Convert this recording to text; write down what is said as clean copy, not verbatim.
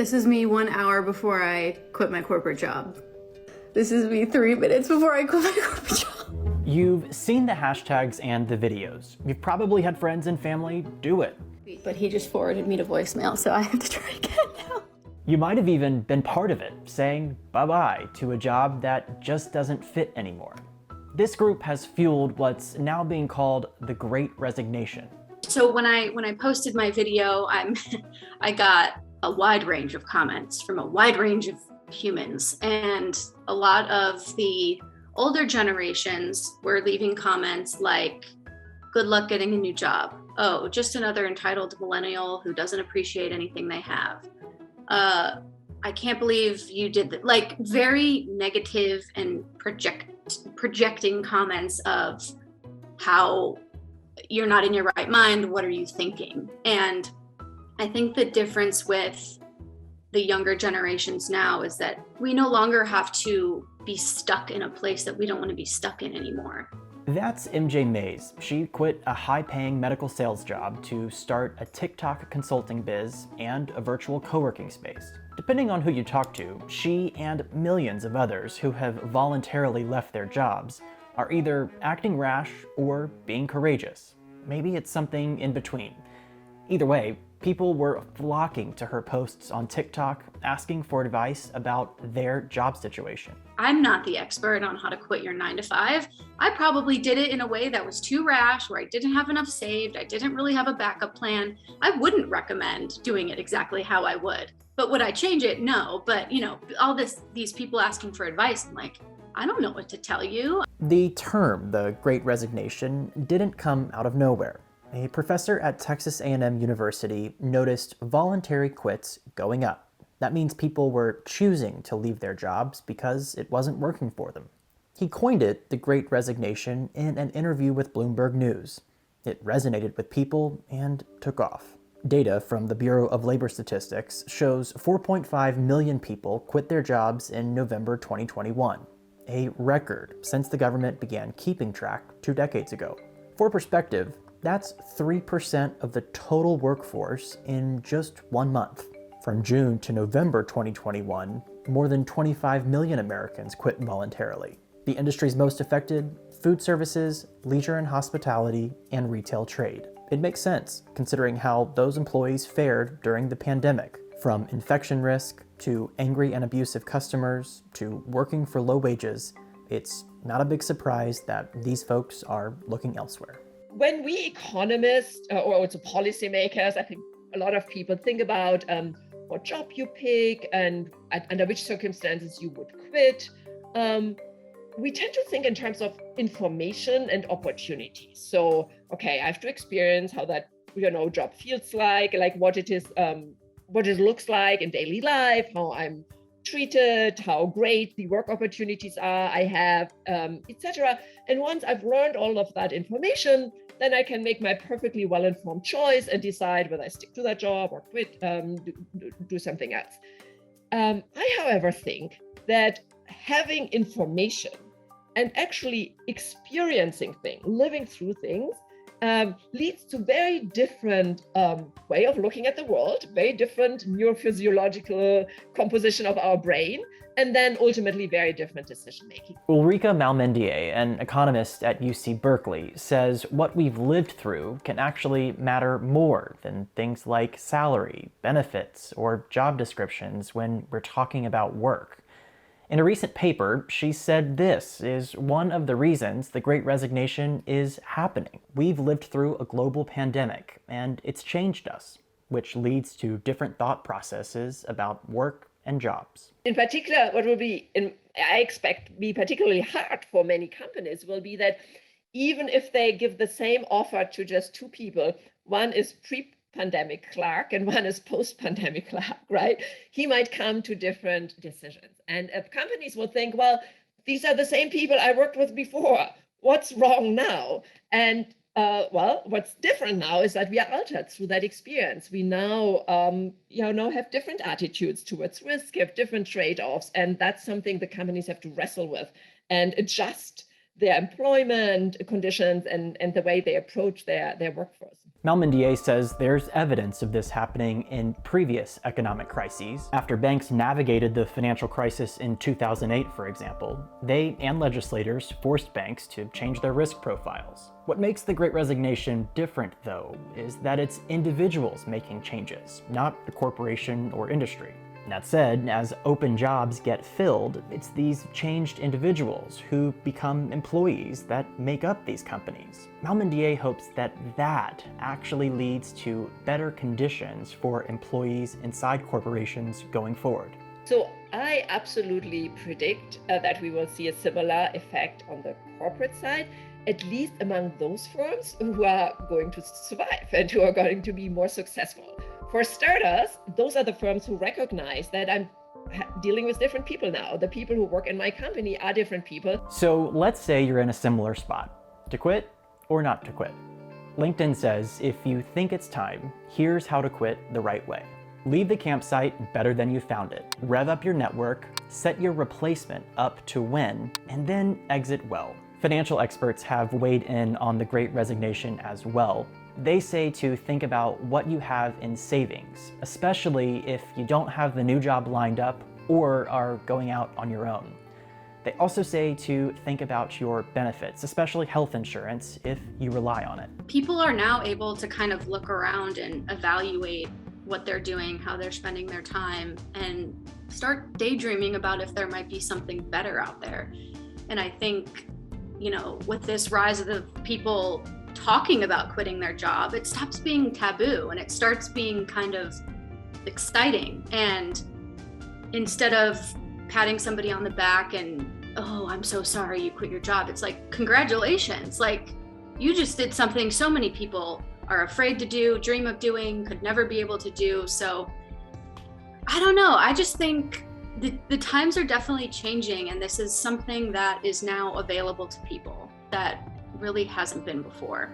This is me 1 hour before I quit my corporate job. This is me 3 minutes before I quit my corporate job. You've seen the hashtags and the videos. You've probably had friends and family do it. But he just forwarded me to voicemail, so I have to try again now. You might have even been part of it, saying bye-bye to a job that just doesn't fit anymore. This group has fueled what's now being called the Great Resignation. So when I posted my video, I got a wide range of comments from a wide range of humans, and a lot of the older generations were leaving comments like, "Good luck getting a new job. Oh, just another entitled millennial who doesn't appreciate anything they have. I can't believe you did that." Like very negative and projecting comments of how you're not in your right mind. What are you thinking? And I think the difference with the younger generations now is that we no longer have to be stuck in a place that we don't want to be stuck in anymore. That's MJ Mays. She quit a high-paying medical sales job to start a TikTok consulting biz and a virtual co-working space. Depending on who you talk to, she and millions of others who have voluntarily left their jobs are either acting rash or being courageous. Maybe it's something in between. Either way, people were flocking to her posts on TikTok asking for advice about their job situation. I'm not the expert on how to quit your 9 to 5. I probably did it in a way that was too rash, where I didn't have enough saved. I didn't really have a backup plan. I wouldn't recommend doing it exactly how I would. But would I change it? No. But all these people asking for advice, I'm like, I don't know what to tell you. The term, the Great Resignation, didn't come out of nowhere. A professor at Texas A&M University noticed voluntary quits going up. That means people were choosing to leave their jobs because it wasn't working for them. He coined it the Great Resignation in an interview with Bloomberg News. It resonated with people and took off. Data from the Bureau of Labor Statistics shows 4.5 million people quit their jobs in November 2021, a record since the government began keeping track 2 decades ago. For perspective, that's 3% of the total workforce in just 1 month. From June to November 2021, more than 25 million Americans quit voluntarily. The industries most affected: food services, leisure and hospitality, and retail trade. It makes sense, considering how those employees fared during the pandemic, from infection risk to angry and abusive customers to working for low wages. It's not a big surprise that these folks are looking elsewhere. When we economists or also policymakers, I think a lot of people think about what job you pick and under which circumstances you would quit. We tend to think in terms of information and opportunities. So, okay, I have to experience how that job feels like what it is, what it looks like in daily life, how I'm treated, how great the work opportunities are I have, etc. And once I've learned all of that information, then I can make my perfectly well-informed choice and decide whether I stick to that job or quit, do something else. I, however, think that having information and actually experiencing things, living through things, leads to very different way of looking at the world, very different neurophysiological composition of our brain, and then ultimately very different decision making. Ulrika Malmendier, an economist at UC Berkeley, says what we've lived through can actually matter more than things like salary, benefits, or job descriptions when we're talking about work. In a recent paper, she said this is one of the reasons the Great Resignation is happening. We've lived through a global pandemic, and it's changed us, which leads to different thought processes about work and jobs. In particular, what will be, I expect, be particularly hard for many companies will be that even if they give the same offer to just 2 people, one is pre-pandemic Clark and one is post-pandemic Clark, right? He might come to different decisions. And companies will think, well, these are the same people I worked with before. What's wrong now? And what's different now is that we are altered through that experience. We now, have different attitudes towards risk, have different trade-offs, and that's something the companies have to wrestle with and adjust their employment conditions and the way they approach their workforce. Malmendier says there's evidence of this happening in previous economic crises. After banks navigated the financial crisis in 2008, for example, they and legislators forced banks to change their risk profiles. What makes the Great Resignation different, though, is that it's individuals making changes, not the corporation or industry. That said, as open jobs get filled, it's these changed individuals who become employees that make up these companies. Malmendier hopes that actually leads to better conditions for employees inside corporations going forward. So I absolutely predict that we will see a similar effect on the corporate side, at least among those firms who are going to survive and who are going to be more successful. For starters, those are the firms who recognize that I'm dealing with different people now. The people who work in my company are different people. So let's say you're in a similar spot. To quit or not to quit? LinkedIn says if you think it's time, here's how to quit the right way. Leave the campsite better than you found it. Rev up your network, set your replacement up to win, and then exit well. Financial experts have weighed in on the Great Resignation as well. They say to think about what you have in savings, especially if you don't have the new job lined up or are going out on your own. They also say to think about your benefits, especially health insurance, if you rely on it. People are now able to kind of look around and evaluate what they're doing, how they're spending their time, and start daydreaming about if there might be something better out there. And I think, with this rise of the people talking about quitting their job, it stops being taboo and it starts being kind of exciting. And instead of patting somebody on the back and, oh, I'm so sorry you quit your job, it's like, congratulations, like you just did something so many people are afraid to do, dream of doing, could never be able to do. So I don't know, I just think the times are definitely changing, and this is something that is now available to people that really hasn't been before.